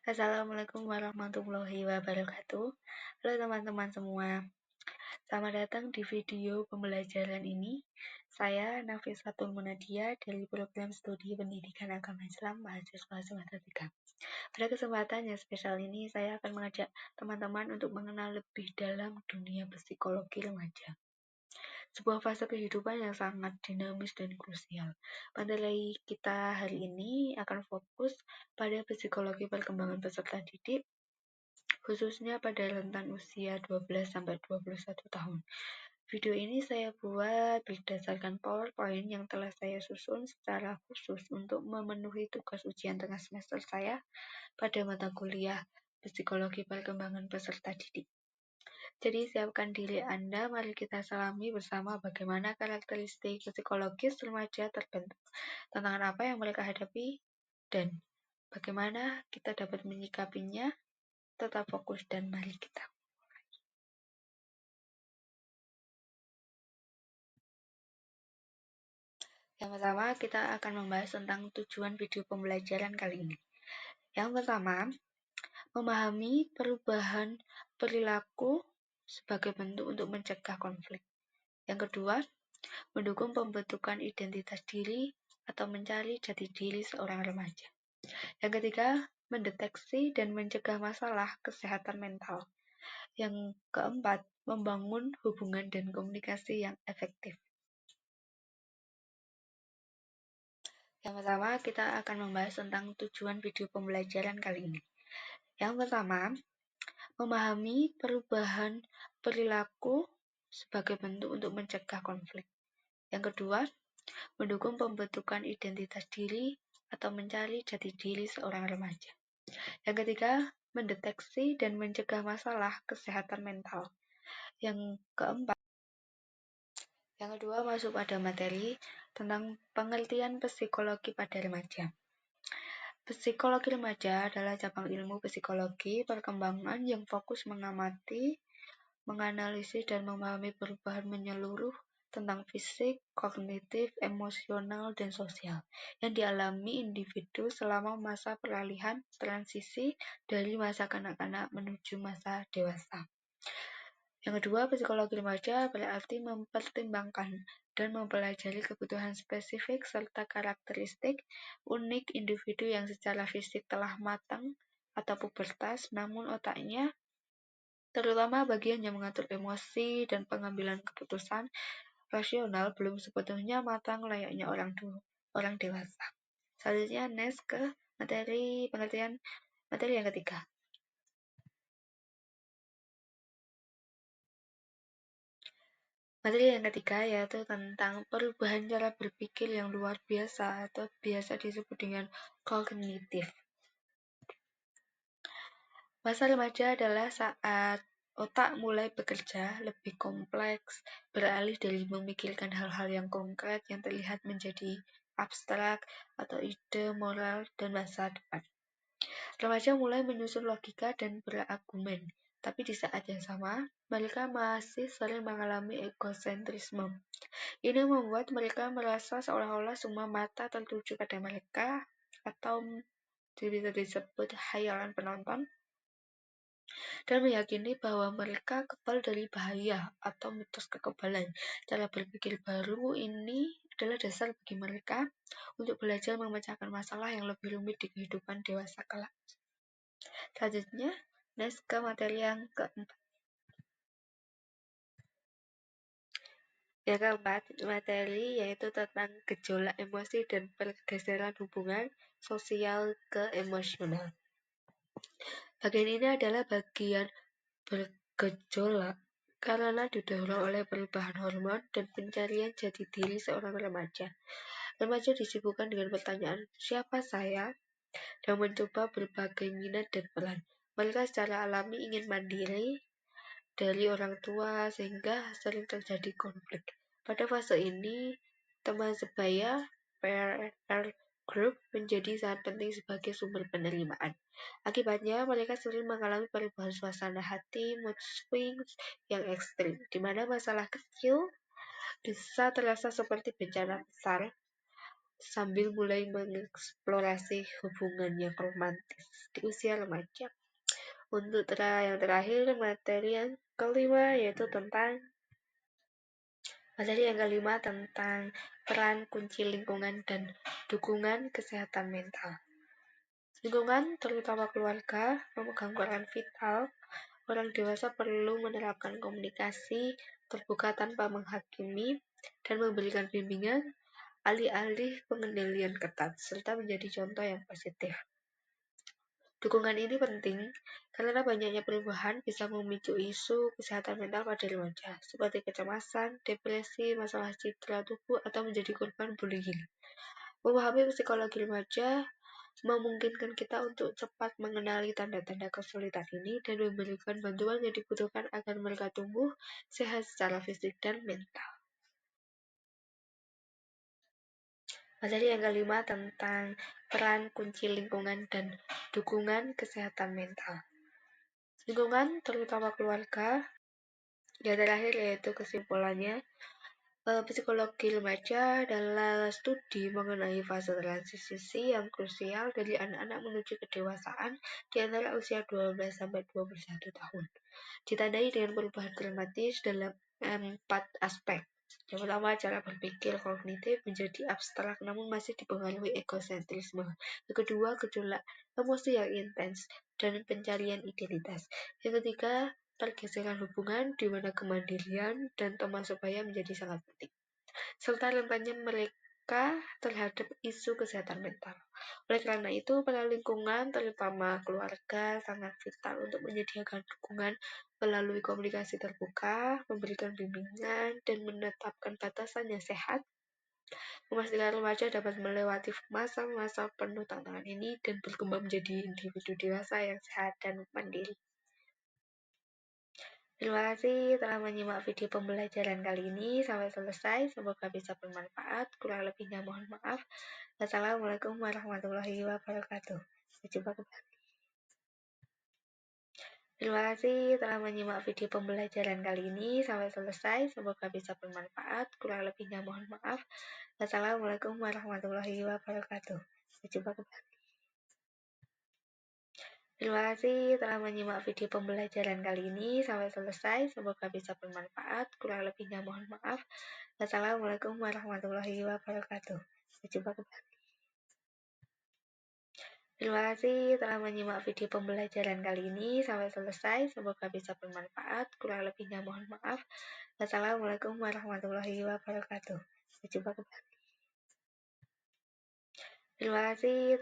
Assalamualaikum warahmatullahi wabarakatuh. Halo teman-teman semua, selamat datang di video pembelajaran ini. Saya Nafisatul Munadia dari Program Studi Pendidikan Agama Islam Mahasiswa Semester 3. Pada kesempatan yang spesial ini, saya akan mengajak teman-teman untuk mengenal lebih dalam dunia psikologi remaja. Sebuah fase kehidupan yang sangat dinamis dan krusial. Materi kita hari ini akan fokus pada psikologi perkembangan peserta didik, khususnya pada rentan usia 12-21 tahun. Video ini saya buat berdasarkan PowerPoint yang telah saya susun secara khusus untuk memenuhi tugas ujian tengah semester saya pada mata kuliah Psikologi Perkembangan Peserta Didik. Jadi siapkan diri Anda, mari kita selami bersama bagaimana karakteristik psikologis remaja terbentuk, tantangan apa yang mereka hadapi, dan bagaimana kita dapat menyikapinya. Tetap fokus dan mari kita. Yang pertama, kita akan membahas tentang tujuan video pembelajaran kali ini. Yang pertama, memahami perubahan perilaku sebagai bentuk untuk mencegah konflik. Yang kedua, mendukung pembentukan identitas diri atau mencari jati diri seorang remaja. Yang ketiga, mendeteksi dan mencegah masalah kesehatan mental. Yang keempat, membangun hubungan dan komunikasi yang efektif. Yang pertama, kita akan membahas tentang tujuan video pembelajaran kali ini. Yang pertama, memahami perubahan perilaku sebagai bentuk untuk mencegah konflik. Yang kedua, mendukung pembentukan identitas diri atau mencari jati diri seorang remaja. Yang ketiga, mendeteksi dan mencegah masalah kesehatan mental. Yang keempat, yang kedua masuk pada materi tentang pengertian psikologi pada remaja. Psikologi remaja adalah cabang ilmu psikologi perkembangan yang fokus mengamati, menganalisis, dan memahami perubahan menyeluruh tentang fisik, kognitif, emosional, dan sosial yang dialami individu selama masa peralihan transisi dari masa kanak-kanak menuju masa dewasa. Yang kedua, psikologi remaja berarti mempertimbangkan dan mempelajari kebutuhan spesifik serta karakteristik unik individu yang secara fisik telah matang atau pubertas, namun otaknya, terutama bagian yang mengatur emosi dan pengambilan keputusan rasional, belum sepenuhnya matang layaknya orang dewasa. Selanjutnya, next ke pengertian materi yang ketiga. Materi yang ketiga yaitu tentang perubahan cara berpikir yang luar biasa atau biasa disebut dengan kognitif. Masa remaja adalah saat otak mulai bekerja lebih kompleks, beralih dari memikirkan hal-hal yang konkret yang terlihat menjadi abstrak atau ide, moral, dan masa depan. Remaja mulai menyusun logika dan berargumen, tapi di saat yang sama, mereka masih sering mengalami egosentrisme. Ini membuat mereka merasa seolah-olah semua mata tertuju pada mereka, atau bisa disebut khayalan penonton, dan meyakini bahwa mereka kebal dari bahaya atau mitos kekebalan. Cara berpikir baru ini adalah dasar bagi mereka untuk belajar memecahkan masalah yang lebih rumit di kehidupan dewasa kelak. Selanjutnya, next ke materi yang keempat. Yang keempat, materi yaitu tentang gejolak emosi dan pergeseran hubungan sosial ke emosional. Bagian ini adalah bagian bergejolak karena didorong oleh perubahan hormon dan pencarian jati diri seorang remaja. Remaja disibukkan dengan pertanyaan, siapa saya? Dan mencoba berbagai minat dan peran. Mereka secara alami ingin mandiri dari orang tua sehingga sering terjadi konflik. Pada fase ini, teman sebaya, peer group menjadi sangat penting sebagai sumber penerimaan. Akibatnya, mereka sering mengalami perubahan suasana hati, mood swings yang ekstrim, di mana masalah kecil bisa terasa seperti bencana besar. sambil mulai mengeksplorasi hubungan yang romantis di usia remaja. Untuk yang terakhir, materi yang kelima tentang peran kunci lingkungan dan dukungan kesehatan mental. Lingkungan, terutama keluarga, memegang peran vital. Orang dewasa perlu menerapkan komunikasi terbuka tanpa menghakimi dan memberikan bimbingan alih-alih pengendalian ketat, serta menjadi contoh yang positif. Dukungan ini penting karena banyaknya perubahan bisa memicu isu kesehatan mental pada remaja, seperti kecemasan, depresi, masalah citra tubuh, atau menjadi korban bullying. Memahami psikologi remaja memungkinkan kita untuk cepat mengenali tanda-tanda kesulitan ini dan memberikan bantuan yang dibutuhkan agar mereka tumbuh sehat secara fisik dan mental. Materi yang kelima tentang peran kunci lingkungan dan dukungan kesehatan mental. Lingkungan, terutama keluarga. Yang terakhir yaitu kesimpulannya, psikologi remaja adalah studi mengenai fase transisi yang krusial dari anak-anak menuju kedewasaan di antara usia 12 sampai 21 tahun. Ditandai dengan perubahan dramatis dalam 4 aspek. Yang pertama, cara berpikir kognitif menjadi abstrak namun masih dipengaruhi egosentrisme. Yang kedua, gejolak emosi yang intens dan pencarian identitas. Yang ketiga, pergeseran hubungan di mana kemandirian dan teman sebaya menjadi sangat penting, serta rentannya mereka terhadap isu kesehatan mental. Oleh karena itu, pada lingkungan, terutama keluarga, sangat vital untuk menyediakan dukungan melalui komunikasi terbuka, memberikan bimbingan, dan menetapkan batasan yang sehat, memastikan remaja dapat melewati masa-masa penuh tantangan ini dan berkembang menjadi individu dewasa yang sehat dan mandiri. Terima kasih telah menyimak video pembelajaran kali ini sampai selesai. Semoga bisa bermanfaat. Kurang lebihnya mohon maaf. Wassalamualaikum warahmatullahi wabarakatuh. Sampai jumpa kembali. Terima kasih telah menyimak video pembelajaran kali ini sampai selesai. Semoga bisa bermanfaat. Kurang lebihnya mohon maaf. Wassalamualaikum warahmatullahi wabarakatuh. Sampai jumpa kembali. Terima kasih telah menyimak video pembelajaran kali ini sampai selesai. Semoga bisa bermanfaat. Kurang lebihnya mohon maaf. Wassalamualaikum warahmatullahi wabarakatuh. Sampai jumpa kembali. Terima kasih telah menyimak video pembelajaran kali ini sampai selesai. Semoga bisa bermanfaat. Kurang lebihnya mohon maaf. Wassalamualaikum warahmatullahi wabarakatuh. Sampai jumpa kembali. Terima kasih.